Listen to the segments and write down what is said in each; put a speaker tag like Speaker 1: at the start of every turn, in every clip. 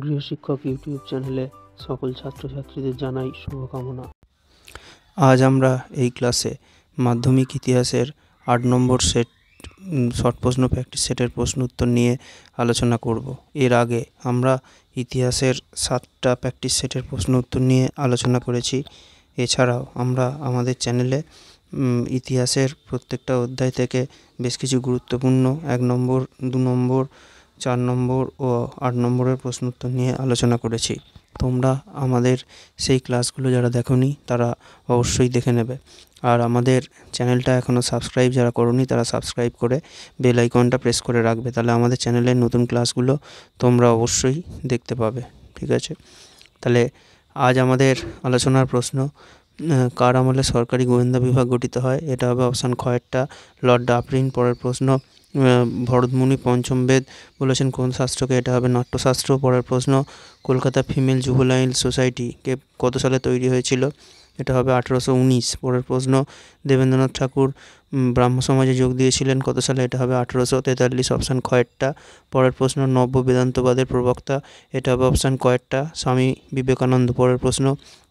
Speaker 1: গৃহশিক্ষক YouTube চ্যানেলে সকল ছাত্রছাত্রীদের জানাই শুভকামনা। আজ আমরা এই ক্লাসে মাধ্যমিক ইতিহাসের ৮ নম্বর সেট শর্ট প্রশ্ন প্র্যাকটিস সেটের প্রশ্ন উত্তর নিয়ে আলোচনা করব। এর আগে আমরা ইতিহাসের 7টা প্র্যাকটিস সেটের প্রশ্ন উত্তর নিয়ে আলোচনা করেছি। এছাড়াও আমরা আমাদের চ্যানেলে ইতিহাসের প্রত্যেকটা অধ্যায় থেকে বেশ কিছু গুরুত্বপূর্ণ 1 নম্বর, 2 নম্বর, 4 নম্বর ও 8 নম্বরের প্রশ্ন উত্তর নিয়ে আলোচনা করেছি। তোমরা আমাদের সেই ক্লাসগুলো যারা দেখোনি তারা অবশ্যই দেখে নেবে। আর আমাদের চ্যানেলটা এখনও সাবস্ক্রাইব যারা করোনি তারা সাবস্ক্রাইব করে বেল আইকনটা প্রেস করে রাখবে, তাহলে আমাদের চ্যানেলের নতুন ক্লাসগুলো তোমরা অবশ্যই দেখতে পাবে। ঠিক আছে, তাহলে আজ আমাদের আলোচনার প্রশ্ন, কার আমলে সরকারি গোয়েন্দা বিভাগ গঠিত হয়? এটা হবে অপশান খয়েরটা লর্ড ডাফরিন। পরের প্রশ্ন, ভরতমুনি পঞ্চম বেদ বলেছেন কোন শাস্ত্রকে? এটা হবে নাট্যশাস্ত্র। পরের প্রশ্ন, কলকাতা ফিমেল জুভেনাইল সোসাইটি কত সালে তৈরি হয়েছিল? এটা হবে 1819। পরের প্রশ্ন, দেবেন্দ্রনাথ ঠাকুর ব্রাহ্ম সমাজে যোগ দিয়েছিলেন কত সালে? এটা হবে 1843, অপশান খয়েরটা। পরের প্রশ্ন, নব্য বেদান্তবাদের প্রবক্তা? এটা হবে অপশান কয়েরটা স্বামী বিবেকানন্দ। পরের প্রশ্ন,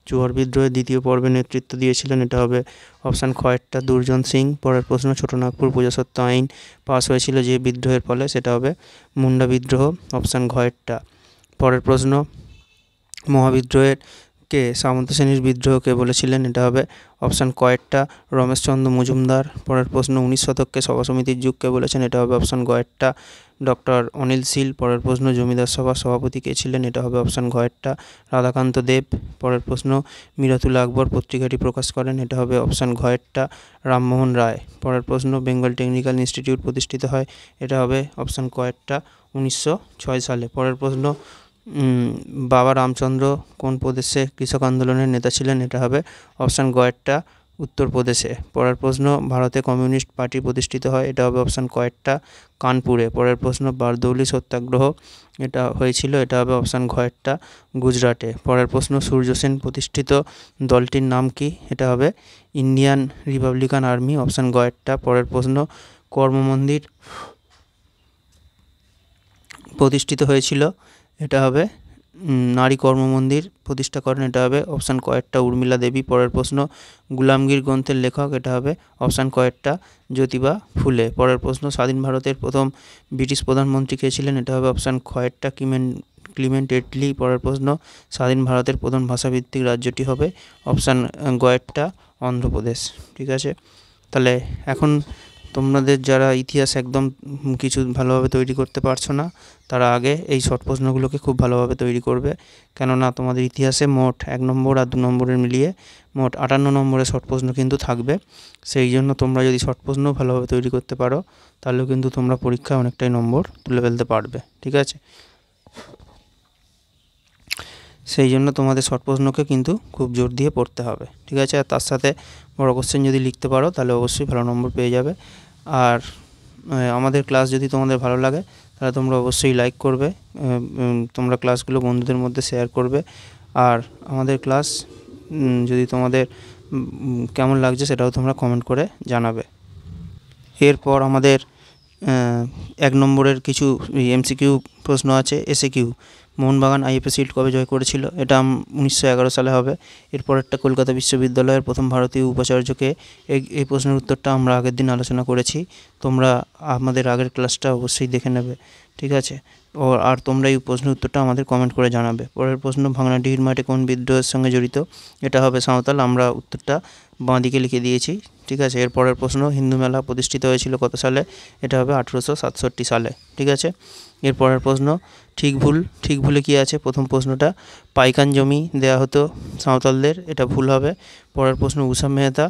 Speaker 1: চুয়ার বিদ্রোহের দ্বিতীয় পর্বে নেতৃত্ব দিয়েছিলেন? এটা হবে অপশান খয়েরটা দুর্জন সিং। পরের প্রশ্ন, ছোটনাগপুর প্রজাস্বত্ব আইন পাস হয়েছিল যে বিদ্রোহের ফলে? সেটা হবে মুন্ডা বিদ্রোহ, অপশান ঘয়েরটা। পরের প্রশ্ন, মহাবিদ্রোহের কে সামন্ত শ্রেণীর বিদ্রোহকে বলেছিলেন? এটা হবে অপশান কয়েরটা রমেশচন্দ্র মজুমদার। পরের প্রশ্ন, 19 শতককে সভা সমিতির যুগকে বলেছেন? এটা হবে অপশান গয়েরটা ডক্টর অনিল শীল। পরের প্রশ্ন, জমিদার সভার সভাপতি কে ছিলেন? এটা হবে অপশান ঘয়েরটা রাধাকান্ত দেব। পরের প্রশ্ন, মিরাতুল আকবর পত্রিকাটি প্রকাশ করেন? এটা হবে অপশান ঘয়েরটা রামমোহন রায়। পরের প্রশ্ন, বেঙ্গল টেকনিক্যাল ইনস্টিটিউট প্রতিষ্ঠিত হয়? এটা হবে অপশান কয়েরটা 1906 সালে। পরের প্রশ্ন, বাবা রামচন্দ্র কোন প্রদেশে কৃষক আন্দোলনের নেতা ছিলেন? এটা হবে অপশান গয়েরটা উত্তরপ্রদেশে। পরের প্রশ্ন, ভারতে কমিউনিস্ট পার্টি প্রতিষ্ঠিত হয়? এটা হবে অপশান কয়েরটা কানপুরে। পরের প্রশ্ন, বারদৌলি সত্যাগ্রহ এটা হয়েছিল? এটা হবে অপশান ঘয়েরটা গুজরাটে। পরের প্রশ্ন, সূর্য সেন প্রতিষ্ঠিত দলটির নাম কি? এটা হবে ইন্ডিয়ান রিপাবলিকান আর্মি, অপশান গয়েরটা। পরের প্রশ্ন, কর্মমন্দির প্রতিষ্ঠিত হয়েছিল? এটা হবে নারী কর্মমন্দির প্রতিষ্ঠা করেন? এটা হবে অপশান কয়েরটা উর্মিলা দেবী। পরের প্রশ্ন, গুলামগীর গ্রন্থের লেখক? এটা হবে অপশান কয়েরটা জ্যোতিবা ফুলে। পরের প্রশ্ন, স্বাধীন ভারতের প্রথম ব্রিটিশ প্রধানমন্ত্রী কে ছিলেন? এটা হবে অপশান কয়েরটা ক্লিমেন্ট এটলি। পরের প্রশ্ন, স্বাধীন ভারতের প্রথম ভাষাভিত্তিক রাজ্যটি হবে অপশান গয়েরটা অন্ধ্রপ্রদেশ। ঠিক আছে, তাহলে এখন তোমাদের যারা ইতিহাস একদম কিছু ভালোভাবে তৈরি করতে পারছো না তারা আগে এই শর্ট প্রশ্নগুলোকে খুব ভালোভাবে তৈরি করবে, কেননা তোমাদের ইতিহাসে মোট 1 নম্বর আর 2 নম্বরের মিলিয়ে মোট 58 নম্বরের শর্ট প্রশ্ন কিন্তু থাকবে। সেই জন্য তোমরা যদি শর্ট প্রশ্ন ভালোভাবে তৈরি করতে পারো তাহলেও কিন্তু তোমরা পরীক্ষায় অনেকটাই নম্বর তুলে ফেলতে পারবে। ঠিক আছে, সেই জন্য তোমাদের শর্ট প্রশ্নকে কিন্তু খুব জোর দিয়ে পড়তে হবে। ঠিক আছে, আর তার সাথে বড় কোশ্চেন যদি লিখতে পারো তাহলে অবশ্যই ভালো নম্বর পেয়ে যাবে। আর আমাদের ক্লাস যদি তোমাদের ভালো লাগে তাহলে তোমরা অবশ্যই লাইক করবে, তোমরা ক্লাসগুলো বন্ধুদের মধ্যে শেয়ার করবে। আর আমাদের ক্লাস যদি তোমাদের কেমন লাগছে সেটাও তোমরা কমেন্ট করে জানাবে। এরপর আমাদের 1 নম্বরের কিছু এমসিকিউ প্রশ্ন আছে। এসএকিউ, মোহনবাগান আইএফএ শিল্ড কবে জয় করেছিল? এটা 1911 সালে হবে। এরপর একটা, কলকাতা বিশ্ববিদ্যালয়ের প্রথম ভারতীয় উপাচার্যকে? এই প্রশ্নের উত্তরটা আমরা আগের দিন আলোচনা করেছি, তোমরা আমাদের আগের ক্লাসটা অবশ্যই দেখে নেবে। ঠিক আছে, আর তোমরা এই প্রশ্নের উত্তরটা আমাদের কমেন্ট করে জানাবে। পরের প্রশ্ন, ভাঙনাডিহির মাঠে কোন বিদ্রোহের সঙ্গে জড়িত? এটা হবে সাঁওতাল। আমরা উত্তরটা বাঁ দিকে লিখে দিয়েছি। ঠিক আছে, এরপরের প্রশ্ন, হিন্দু মেলা প্রতিষ্ঠিত হয়েছিল কত সালে? এটা হবে 1867 সালে। ঠিক আছে, এরপরের প্রশ্ন, ঠিক ভুলে কি আছে? প্রথম প্রশ্নটা, পাইকান জমি দেয়া হতো সাঁওতালদের, এটা ভুল হবে। পরের প্রশ্ন, উষা মেহতা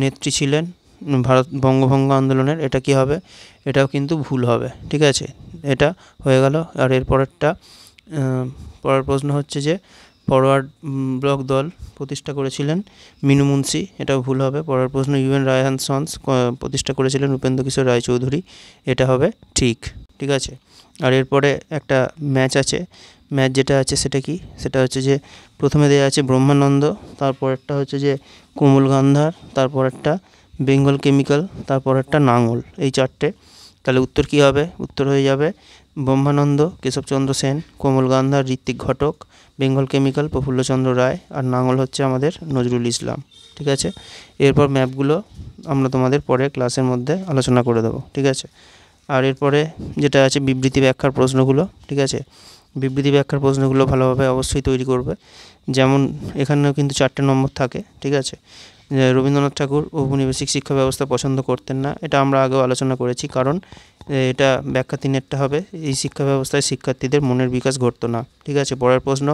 Speaker 1: নেত্রী ছিলেন বঙ্গভঙ্গ আন্দোলনের, এটা কি হবে? এটাও কিন্তু ভুল হবে। ঠিক আছে, এটা হয়ে গেল। আর এরপরেরটা, পরের প্রশ্ন হচ্ছে যে ফরওয়ার্ড ব্লক দল প্রতিষ্ঠা করেছিলেন মিনু মুন্সি, এটাও ভুল হবে। পরের প্রশ্ন, ইউএন রায় অ্যান্ড সন্স প্রতিষ্ঠা করেছিলেন উপেন্দ্র কিশোর রায়চৌধুরী, এটা হবে ঠিক। ঠিক আছে, আর এরপরে একটা ম্যাচ আছে, ম্যাচ যেটা আছে সেটা কি? সেটা হচ্ছে যে প্রথমে দেওয়া আছে ব্রহ্মানন্দ, তারপরেরটা হচ্ছে যে কোমল গান্ধার, তারপরেরটা বেঙ্গল কেমিক্যাল, তারপরেরটা নাঙল, এই 4টে। তাহলে উত্তর কী হবে? উত্তর হয়ে যাবে ব্রহ্মানন্দ, কেশবচন্দ্র সেন, কোমল গান্ধার, ঋত্বিক ঘটক, বেঙ্গল কেমিক্যাল, প্রফুল্লচন্দ্র রায়, আর নাঙল হচ্ছে আমাদের নজরুল ইসলাম। ঠিক আছে, এরপর ম্যাপগুলো আমরা তোমাদের পরে ক্লাসের মধ্যে আলোচনা করে দেবো। ঠিক আছে, আর এরপরে যেটা আছে বিবৃতি ব্যাখ্যার প্রশ্নগুলো। ঠিক আছে, বিবৃতি ব্যাখ্যার প্রশ্নগুলো ভালোভাবে অবশ্যই তৈরি করবে। যেমন এখানেও কিন্তু 4টে নম্বর থাকে। ঠিক আছে, রবীন্দ্রনাথ ঠাকুর ঔপনিবেশিক শিক্ষা ব্যবস্থা পছন্দ করতেন না, এটা আমরা আগেও আলোচনা করেছি, কারণ এটা ব্যাখ্যা 3-এরটা হবে, এই শিক্ষা ব্যবস্থায় শিক্ষার্থীদের মনের বিকাশ ঘটতো না। ঠিক আছে, পরের প্রশ্ন,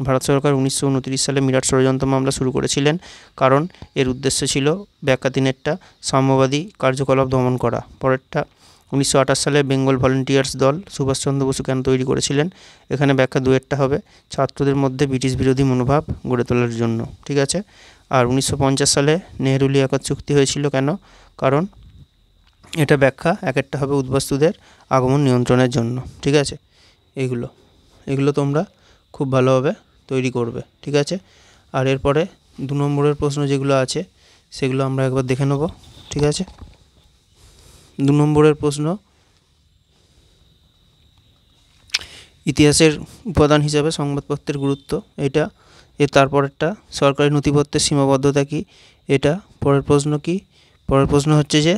Speaker 1: ভারত সরকার 1929 সালে মিরাট ষড়যন্ত্র মামলা শুরু করেছিলেন, কারণ এর উদ্দেশ্য ছিল ব্যাখ্যা 3-এরটা সাম্যবাদী কার্যকলাপ দমন করা। পরেরটা, 1928 সালে বেঙ্গল ভলেন্টিয়ার্স দল সুভাষচন্দ্র বসু কেন তৈরি করেছিলেন, এখানে ব্যাখ্যা 2-এরটা হবে ছাত্রদের মধ্যে ব্রিটিশ বিরোধী মনোভাব গড়ে তোলার জন্য। ঠিক আছে, আর 1950 সালে নেহেরু লিয়াকত চুক্তি হয়েছিল কেন, কারণ এটা ব্যাখ্যা 1-এরটা হবে উদ্বাস্তুদের আগমন নিয়ন্ত্রণের জন্য। ঠিক আছে, এগুলো তোমরা খুব ভালোভাবে তৈরি করবে। ঠিক আছে, আর এরপরে 2 নম্বরের প্রশ্ন যেগুলো আছে সেগুলো আমরা একবার দেখে নেব। ঠিক আছে, 2 নম্বরের প্রশ্ন, ইতিহাসের উপাদান হিসাবে সংবাদপত্রের গুরুত্ব, এটা। তারপরেরটা, সরকারি নথিপত্রের সীমাবদ্ধতা কী, এটা। পরের প্রশ্ন কী, পরের প্রশ্ন হচ্ছে যে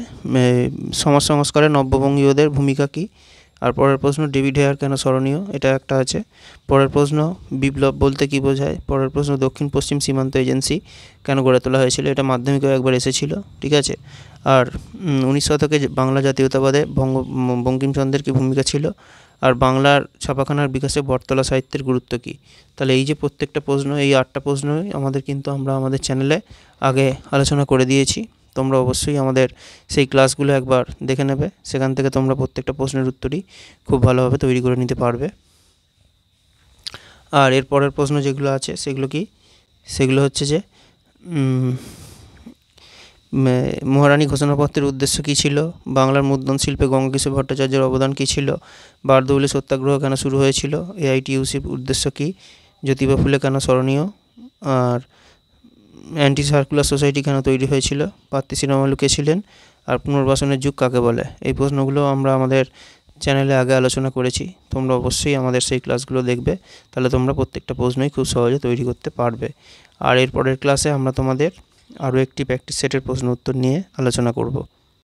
Speaker 1: সমাজ সংস্কারে নব্যবঙ্গীয়দের ভূমিকা কী। আর পরের প্রশ্ন, ডেভিড হেয়ার কেন স্মরণীয়, এটা একটা আছে। পরের প্রশ্ন, বিপ্লব বলতে কী বোঝায়। পরের প্রশ্ন, দক্ষিণ পশ্চিম সীমান্ত এজেন্সি কেন গড়ে তোলা হয়েছিল, এটা মাধ্যমিকেও একবার এসেছিল। ঠিক আছে, আর 19 শতকে বাংলা জাতীয়তাবাদে বঙ্কিমচন্দ্রের কী ভূমিকা ছিল, আর বাংলার ছাপাখানার বিকাশে বটতলা সাহিত্যের গুরুত্ব কী। তাহলে এই যে প্রত্যেকটা প্রশ্ন, এই 8টা প্রশ্নই আমরা আমাদের চ্যানেলে আগে আলোচনা করে দিয়েছি। তোমরা অবশ্যই আমাদের সেই ক্লাসগুলো একবার দেখে নেবে, সেখান থেকে তোমরা প্রত্যেকটা প্রশ্নের উত্তরই খুব ভালোভাবে তৈরি করে নিতে পারবে। আর এর পরের প্রশ্ন যেগুলো আছে সেগুলো কি, সেগুলো হচ্ছে যে মহারানী ঘোষণাপত্রের উদ্দেশ্য কী ছিল, বাংলার মুদ্রণ শিল্পে গঙ্গাকিশোর ভট্টাচার্যের অবদান কী ছিল, বারদৌলি সত্যাগ্রহ কেন শুরু হয়েছিল, এআইটিইউসির উদ্দেশ্য কী, জ্যোতিবা ফুলে কেন স্মরণীয়, আর অ্যান্টি সার্কুলার সোসাইটি কেন তৈরি হয়েছিল, পাত্রী শ্রীরামলু কে ছিলেন, আর পুনর্বাসনের যুগ কাকে বলে। এই প্রশ্নগুলো আমরা আমাদের চ্যানেলে আগে আলোচনা করেছি, তোমরা অবশ্যই আমাদের সেই ক্লাসগুলো দেখবে, তাহলে তোমরা প্রত্যেকটা প্রশ্নই খুব সহজে তৈরি করতে পারবে। আর এরপরের ক্লাসে আমরা তোমাদের আরও একটি প্র্যাকটিস সেটের প্রশ্ন উত্তর নিয়ে আলোচনা করব।